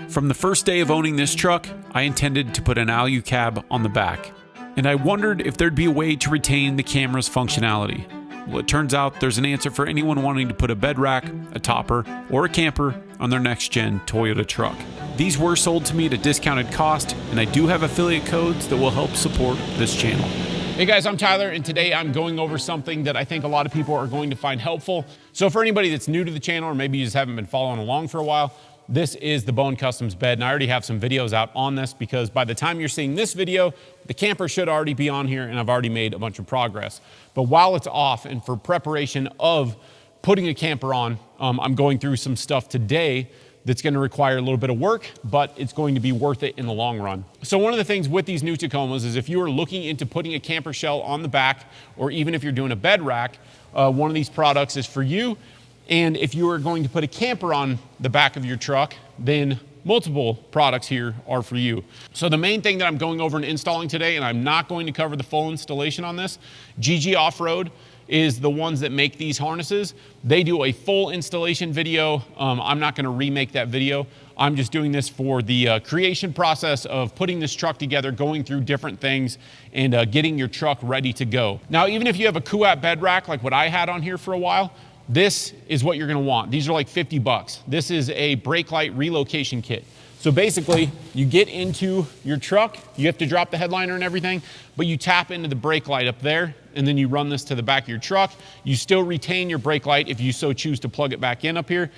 From the first day of owning this truck, I intended to put an Alu-Cab on the back, and I wondered if there'd be a way to retain the camera's functionality. Well, it turns out there's an answer for anyone wanting to put a bed rack, a topper, or a camper on their next-gen Toyota truck. These were sold to me at a discounted cost, and I do have affiliate codes that will help support this channel. Hey guys, I'm Tyler, and today I'm going over something that I think a lot of people are going to find helpful. So for anybody that's new to the channel, or maybe you just haven't been following along for a while, this is the Bowen Customs bed, and I already have some videos out on this because by the time you're seeing this video, the camper should already be on here and I've already made a bunch of progress. But while it's off and for preparation of putting a camper on, I'm going through some stuff today that's going to require a little bit of work, but it's going to be worth it in the long run. So one of the things with these new Tacomas is if you are looking into putting a camper shell on the back, or even if you're doing a bed rack, one of these products is for you. And if you are going to put a camper on the back of your truck, then multiple products here are for you. So the main thing that I'm going over and installing today, and I'm not going to cover the full installation on this, GG Offroad is the ones that make these harnesses. They do a full installation video. I'm not gonna remake that video. I'm just doing this for the creation process of putting this truck together, going through different things, and getting your truck ready to go. Now, even if you have a Kuat bed rack like what I had on here for a while, this is what you're gonna want. These are like 50 bucks. This is a brake light relocation kit. So basically, you get into your truck, you have to drop the headliner and everything, but you tap into the brake light up there, and then you run this to the back of your truck. You still retain your brake light if you so choose to plug it back in up here,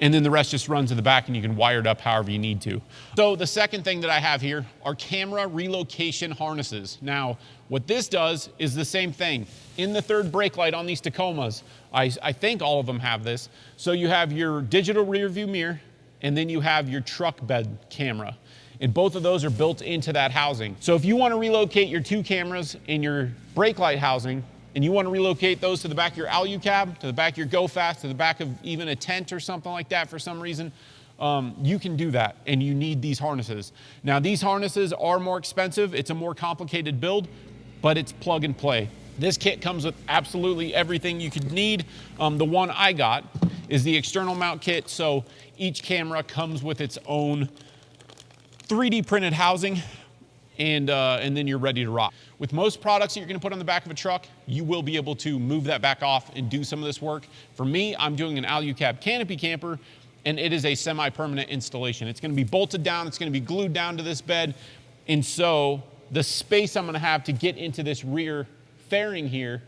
and then the rest just runs to the back and you can wire it up however you need to. So the second thing that I have here are camera relocation harnesses. Now, what this does is the same thing. In the third brake light on these Tacomas, I think all of them have this. So you have your digital rear view mirror, and then you have your truck bed camera. And both of those are built into that housing. So if you want to relocate your two cameras in your brake light housing, and you want to relocate those to the back of your Alu-Cab, to the back of your Go Fast, to the back of even a tent or something like that for some reason, you can do that, and you need these harnesses. Now, these harnesses are more expensive. It's a more complicated build, but it's plug and play. This kit comes with absolutely everything you could need. The one I got is the external mount kit, so each camera comes with its own 3D printed housing, and then you're ready to rock. With most products that you're gonna put on the back of a truck, you will be able to move that back off and do some of this work. For me, I'm doing an Alu-Cab canopy camper, and it is a semi-permanent installation. It's gonna be bolted down, it's gonna be glued down to this bed, and so the space I'm gonna have to get into this rear fairing here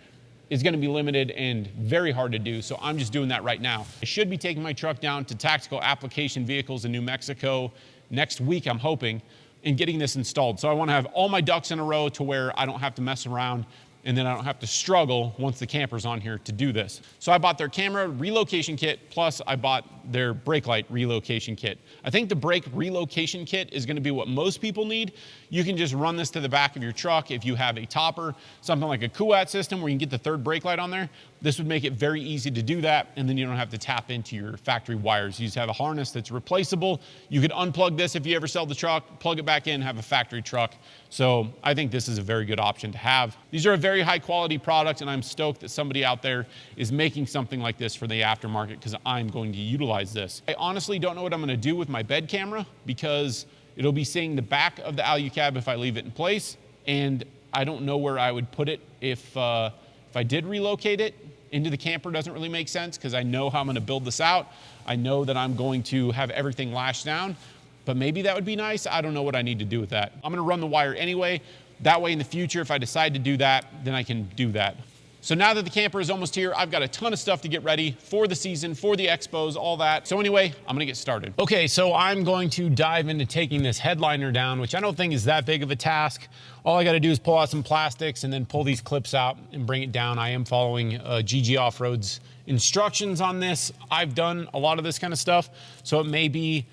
is gonna be limited and very hard to do, so I'm just doing that right now. I should be taking my truck down to Tactical Application Vehicles in New Mexico next week, I'm hoping, and getting this installed. So I wanna have all my ducks in a row to where I don't have to mess around, and then I don't have to struggle once the camper's on here to do this. So I bought their camera relocation kit, plus I bought their brake light relocation kit. I think the brake relocation kit is gonna be what most people need. You can just run this to the back of your truck if you have a topper, something like a Kuat system where you can get the third brake light on there. This would make it very easy to do that, and then you don't have to tap into your factory wires. You just have a harness that's replaceable. You could unplug this if you ever sell the truck, plug it back in, have a factory truck. So I think this is a very good option to have. These are a very high quality product, and I'm stoked that somebody out there is making something like this for the aftermarket because I'm going to utilize this. I honestly don't know what I'm gonna do with my bed camera because it'll be seeing the back of the Alu-Cab if I leave it in place, and I don't know where I would put it if I did relocate it. Into the camper doesn't really make sense because I know how I'm gonna build this out. I know that I'm going to have everything lashed down, but maybe that would be nice. I don't know what I need to do with that. I'm gonna run the wire anyway. That way in the future, if I decide to do that, then I can do that. So now that the camper is almost here, I've got a ton of stuff to get ready for the season, for the expos, all that. So anyway, I'm gonna get started. Okay, so I'm going to dive into taking this headliner down, which I don't think is that big of a task. All I gotta do is pull out some plastics and then pull these clips out and bring it down. I am following GG Offroad's instructions on this. I've done a lot of this kind of stuff, so it may be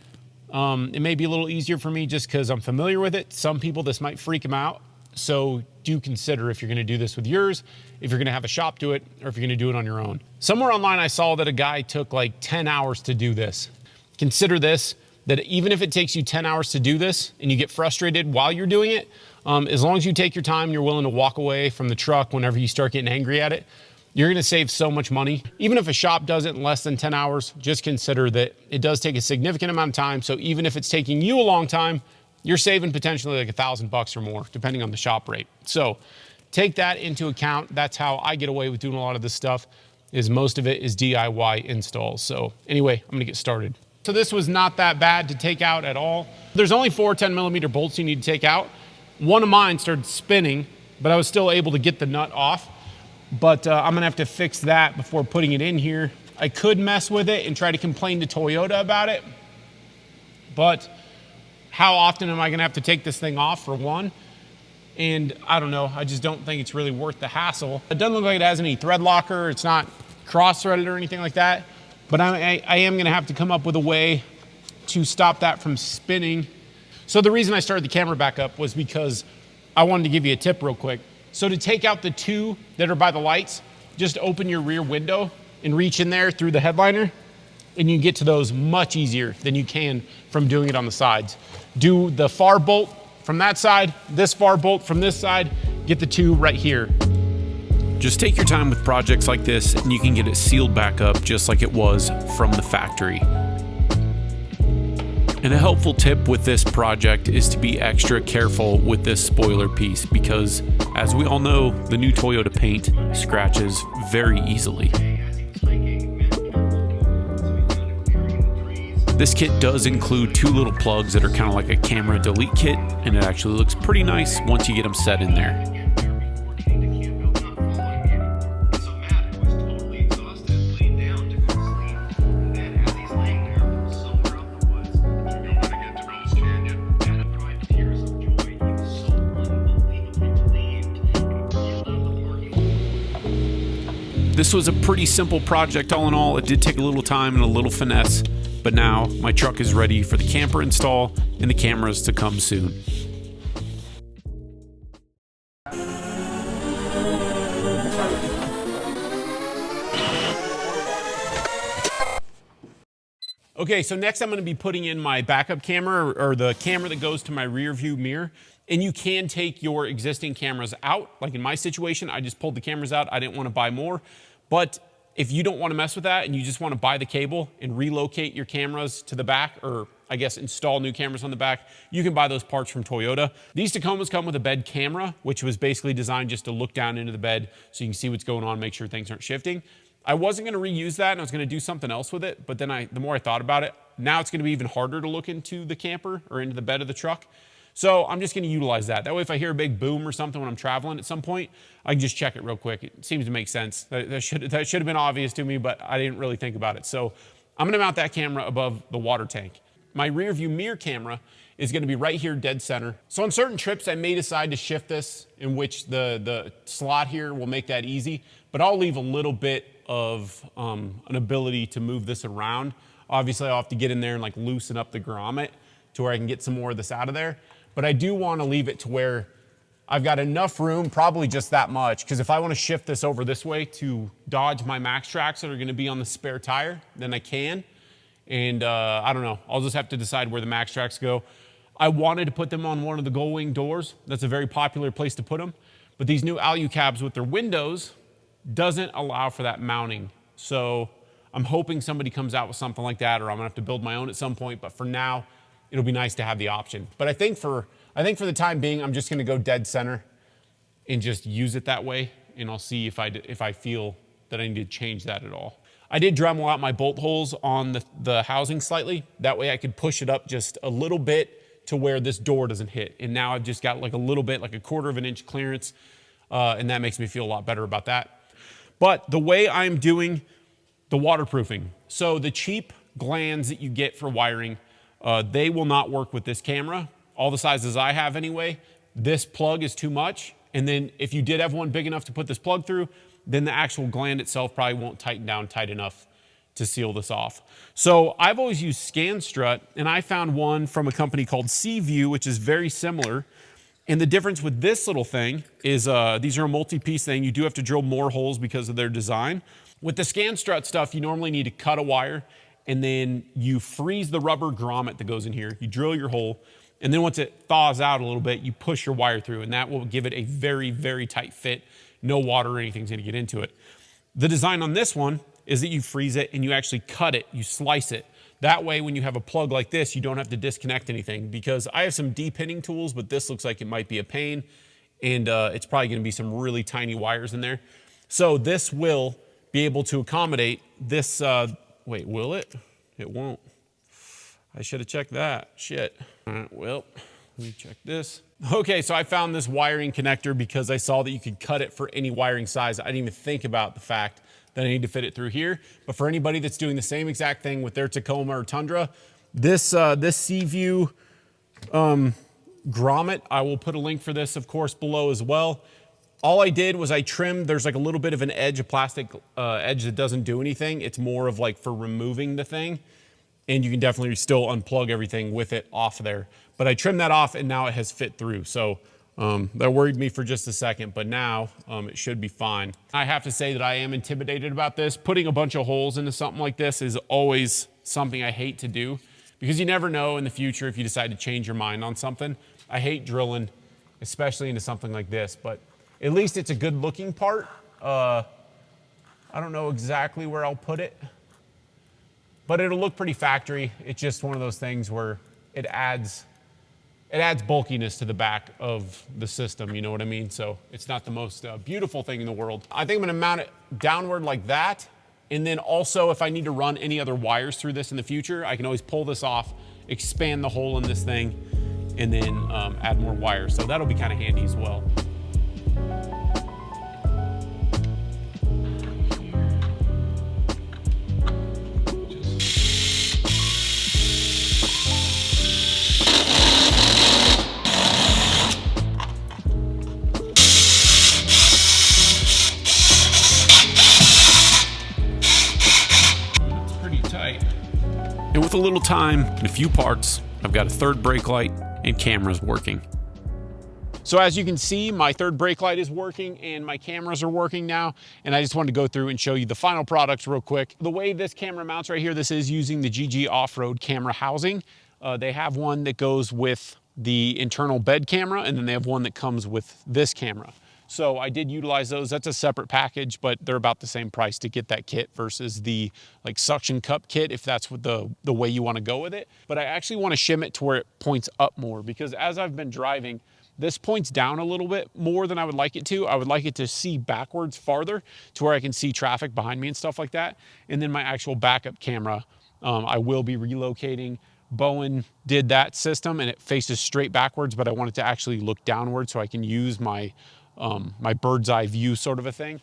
a little easier for me just because I'm familiar with it. Some people, this might freak them out. So do consider if you're gonna do this with yours, if you're gonna have a shop do it, or if you're gonna do it on your own. Somewhere online I saw that a guy took like 10 hours to do this. Consider this, that even if it takes you 10 hours to do this and you get frustrated while you're doing it, as long as you take your time, you're willing to walk away from the truck whenever you start getting angry at it, You're gonna save so much money. Even if a shop does it in less than 10 hours, just consider that it does take a significant amount of time. So even if it's taking you a long time, you're saving potentially like $1,000 or more, depending on the shop rate. So take that into account. That's how I get away with doing a lot of this stuff, is most of it is DIY installs. So anyway, I'm gonna get started. So this was not that bad to take out at all. There's only 4 10mm bolts you need to take out. One of mine started spinning, but I was still able to get the nut off. But I'm gonna have to fix that before putting it in here. I could mess with it and try to complain to Toyota about it, but how often am I gonna have to take this thing off, for one? And I don't know, I just don't think it's really worth the hassle. It doesn't look like it has any thread locker, it's not cross-threaded or anything like that, but I am gonna have to come up with a way to stop that from spinning. So the reason I started the camera back up was because I wanted to give you a tip real quick. So to take out the 2 that are by the lights, just open your rear window and reach in there through the headliner, and you can get to those much easier than you can from doing it on the sides. Do the far bolt from that side, this far bolt from this side, get the 2 right here. Just take your time with projects like this and you can get it sealed back up just like it was from the factory. And a helpful tip with this project is to be extra careful with this spoiler piece because, as we all know, the new Toyota paint scratches very easily. This kit does include 2 little plugs that are kind of like a camera delete kit, and it actually looks pretty nice once you get them set in there. This was a pretty simple project all in all. It did take a little time and a little finesse, but now my truck is ready for the camper install and the cameras to come soon. Okay, so next I'm gonna be putting in my backup camera, or the camera that goes to my rear view mirror. And you can take your existing cameras out. Like in my situation, I just pulled the cameras out. I didn't want to buy more. But if you don't want to mess with that and you just want to buy the cable and relocate your cameras to the back, or I guess install new cameras on the back, you can buy those parts from Toyota. These Tacomas come with a bed camera, which was basically designed just to look down into the bed so you can see what's going on, make sure things aren't shifting. I wasn't going to reuse that and I was going to do something else with it, but then the more I thought about it, now it's going to be even harder to look into the camper or into the bed of the truck. So I'm just gonna utilize that. That way if I hear a big boom or something when I'm traveling at some point, I can just check it real quick. It seems to make sense. That should have been obvious to me, but I didn't really think about it. So I'm gonna mount that camera above the water tank. My rear view mirror camera is gonna be right here dead center. So on certain trips, I may decide to shift this, in which the slot here will make that easy, but I'll leave a little bit of an ability to move this around. Obviously I'll have to get in there and like loosen up the grommet to where I can get some more of this out of there. But I do want to leave it to where I've got enough room, probably just that much, because if I want to shift this over this way to dodge my max tracks that are going to be on the spare tire, then I can. And I don't know, I'll just have to decide where the max tracks go. I wanted to put them on one of the gull wing doors. That's a very popular place to put them. But these new Alu-Cabs with their windows doesn't allow for that mounting. So I'm hoping somebody comes out with something like that, or I'm gonna have to build my own at some point. But for now, it'll be nice to have the option. But I think for the time being, I'm just gonna go dead center and just use it that way. And I'll see if I feel that I need to change that at all. I did Dremel out my bolt holes on the housing slightly. That way I could push it up just a little bit to where this door doesn't hit. And now I've just got like a little bit, like a 1/4 of an inch clearance. And that makes me feel a lot better about that. But the way I'm doing the waterproofing, so the cheap glands that you get for wiring, they will not work with this camera. All the sizes I have anyway, this plug is too much. And then if you did have one big enough to put this plug through, then the actual gland itself probably won't tighten down tight enough to seal this off. So I've always used Scan Strut, and I found one from a company called C-View, which is very similar. And the difference with this little thing is these are a multi-piece thing. You do have to drill more holes because of their design. With the Scan Strut stuff, you normally need to cut a wire, and then you freeze the rubber grommet that goes in here. You drill your hole, and then once it thaws out a little bit, you push your wire through, and that will give it a very, very tight fit. No water or anything's gonna get into it. The design on this one is that you freeze it and you actually cut it, you slice it. That way, when you have a plug like this, you don't have to disconnect anything, because I have some de-pinning tools, but this looks like it might be a pain, and it's probably gonna be some really tiny wires in there. So this will be able to accommodate this, wait, will it? It won't. I should have checked that, shit. All right, well, let me check this. Okay, so I found this wiring connector because I saw that you could cut it for any wiring size. I didn't even think about the fact that I need to fit it through here. But for anybody that's doing the same exact thing with their Tacoma or Tundra, this C-View grommet, I will put a link for this, of course, below as well. All I did was I trimmed, there's like a little bit of an edge, a plastic edge that doesn't do anything. It's more of like for removing the thing. And you can definitely still unplug everything with it off there. But I trimmed that off and now it has fit through. So that worried me for just a second, but now it should be fine. I have to say that I am intimidated about this. Putting a bunch of holes into something like this is always something I hate to do, because you never know in the future if you decide to change your mind on something. I hate drilling, especially into something like this, but at least it's a good looking part. I don't know exactly where I'll put it, but it'll look pretty factory. It's just one of those things where it adds bulkiness to the back of the system, you know what I mean? So it's not the most beautiful thing in the world. I think I'm gonna mount it downward like that. And then also, if I need to run any other wires through this in the future, I can always pull this off, expand the hole in this thing, and then add more wires. So that'll be kind of handy as well. And with a little time and a few parts, I've got a third brake light and cameras working. So as you can see, my third brake light is working and my cameras are working now. And I just wanted to go through and show you the final products real quick. The way this camera mounts right here, this is using the GG Offroad camera housing. They have one that goes with the internal bed camera, and then they have one that comes with this camera. So I did utilize those. That's a separate package, but they're about the same price to get that kit versus the like suction cup kit, if that's what the way you want to go with it. But I actually want to shim it to where it points up more, because as I've been driving, this points down a little bit more than I would like it to. I would like it to see backwards farther to where I can see traffic behind me and stuff like that. And then my actual backup camera, I will be relocating. Bowen did that system and it faces straight backwards, but I want it to actually look downward so I can use my my bird's eye view sort of a thing.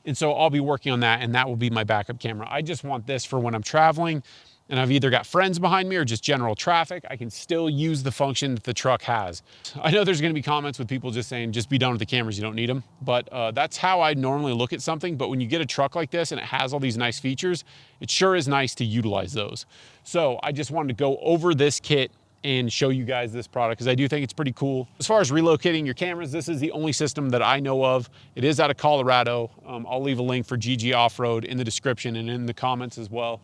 And so I'll be working on that, and that will be my backup camera. I just want this for when I'm traveling and I've either got friends behind me or just general traffic. I can still use the function that the truck has. I know there's gonna be comments with people just saying, just be done with the cameras, you don't need them. But that's how I normally look at something. But when you get a truck like this and it has all these nice features, it sure is nice to utilize those. So I just wanted to go over this kit and show you guys this product, because I do think it's pretty cool. As far as relocating your cameras, this is the only system that I know of. It is out of Colorado. I'll leave a link for GG Offroad in the description and in the comments as well.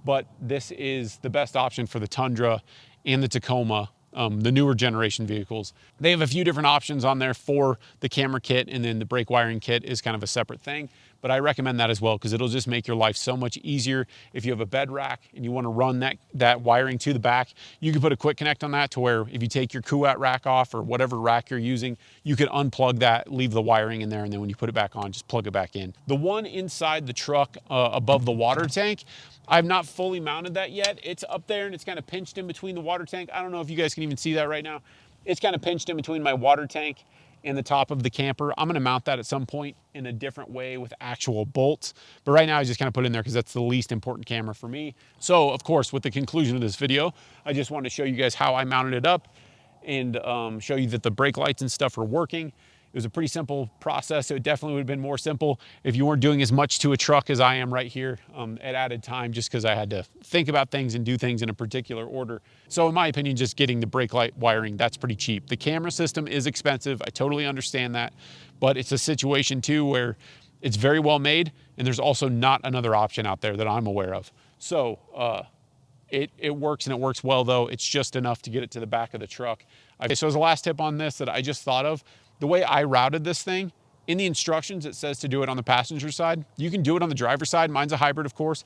But this is the best option for the Tundra and the Tacoma, the newer generation vehicles. They have a few different options on there for the camera kit, and then the brake wiring kit is kind of a separate thing. But I recommend that as well, because it'll just make your life so much easier. If you have a bed rack and you want to run that wiring to the back, you can put a quick connect on that to where if you take your Kuat rack off or whatever rack you're using, you can unplug that, leave the wiring in there, and then when you put it back on, just plug it back in. The one inside the truck above the water tank, I've not fully mounted that yet. It's up there and it's kind of pinched in between the water tank. I don't know if you guys can even see that right now. It's kind of pinched in between my water tank and the top of the camper. I'm gonna mount that at some point in a different way with actual bolts. But right now I just kind of put it in there because that's the least important camera for me. So of course, with the conclusion of this video, I just wanted to show you guys how I mounted it up and show you that the brake lights and stuff are working. It was a pretty simple process. It definitely would have been more simple if you weren't doing as much to a truck as I am right here. It added time just because I had to think about things and do things in a particular order. So in my opinion, just getting the brake light wiring, that's pretty cheap. The camera system is expensive. I totally understand that, but it's a situation too where it's very well made and there's also not another option out there that I'm aware of. So it works, and it works well though. It's just enough to get it to the back of the truck. Okay, so as a last tip on this that I just thought of, the way I routed this thing In the instructions, it says to do it on the passenger side. You can do it on the driver's side. Mine's a hybrid, of course.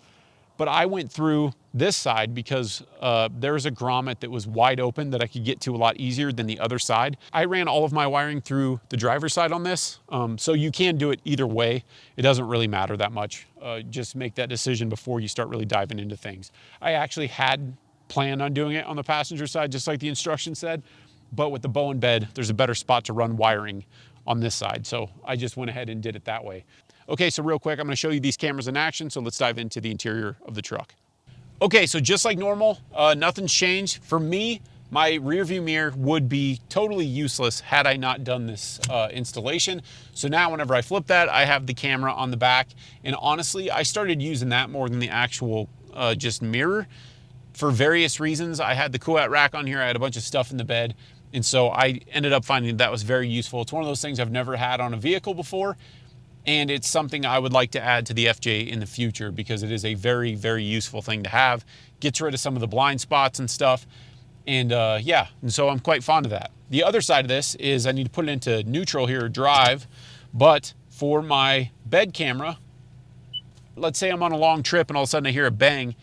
But I went through this side because there was a grommet that was wide open that I could get to a lot easier than the other side. I ran all of my wiring through the driver's side on this. So you can do it either way. It doesn't really matter that much. Just make that decision before you start really diving into things. I actually had planned on doing it on the passenger side, just like the instructions said. But with the Bowen bed, there's a better spot to run wiring on this side. So I just went ahead and did it that way. Okay, so real quick, I'm gonna show you these cameras in action, so let's dive into the interior of the truck. Okay, so just like normal, nothing's changed. For me, my rear view mirror would be totally useless had I not done this installation. So now whenever I flip that, I have the camera on the back. And honestly, I started using that more than the actual just mirror for various reasons. I had the cool-out rack on here, I had a bunch of stuff in the bed. And so I ended up finding that was very useful. It's one of those things I've never had on a vehicle before. And it's something I would like to add to the FJ in the future because it is a very, very useful thing to have. Gets rid of some of the blind spots and stuff. And yeah, and so I'm quite fond of that. The other side of this is I need to put it into neutral here, drive. But for my bed camera, let's say I'm on a long trip and all of a sudden I hear a bang,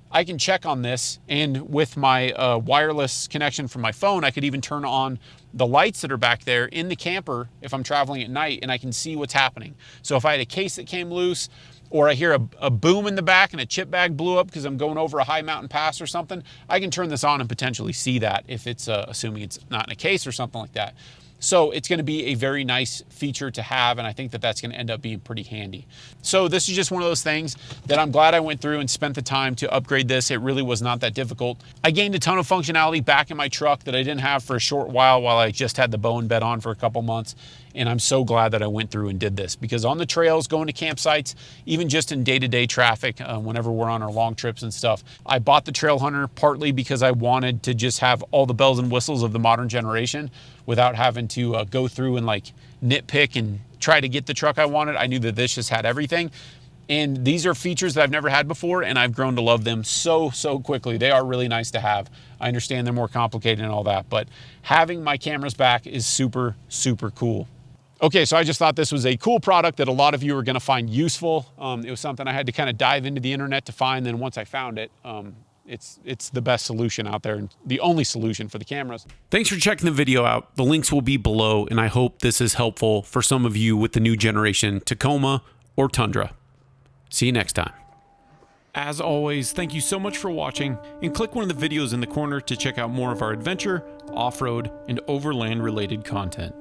I can check on this, and with my wireless connection from my phone, I could even turn on the lights that are back there in the camper if I'm traveling at night, and I can see what's happening. So if I had a case that came loose, or I hear a boom in the back and a chip bag blew up because I'm going over a high mountain pass or something, I can turn this on and potentially see that if it's, assuming it's not in a case or something like that. So it's going to be a very nice feature to have, and I think that that's going to end up being pretty handy. So this is just one of those things that I'm glad I went through and spent the time to upgrade this. It really was not that difficult. I gained a ton of functionality back in my truck that I didn't have for a short while I just had the Bowen bed on for a couple months. And I'm so glad that I went through and did this, because on the trails, going to campsites, even just in day-to-day traffic, whenever we're on our long trips and stuff, I bought the Trail Hunter partly because I wanted to just have all the bells and whistles of the modern generation without having to go through and like nitpick and try to get the truck I wanted. I knew that this just had everything. And these are features that I've never had before, and I've grown to love them so quickly. They are really nice to have. I understand they're more complicated and all that, but having my cameras back is super cool. Okay, so I just thought this was a cool product that a lot of you are gonna find useful. It was something I had to kind of dive into the internet to find, then once I found it, it's the best solution out there and the only solution for the cameras. Thanks for checking the video out. The links will be below, and I hope this is helpful for some of you with the new generation Tacoma or Tundra. See you next time. As always, thank you so much for watching, and click one of the videos in the corner to check out more of our adventure, off-road, and overland related content.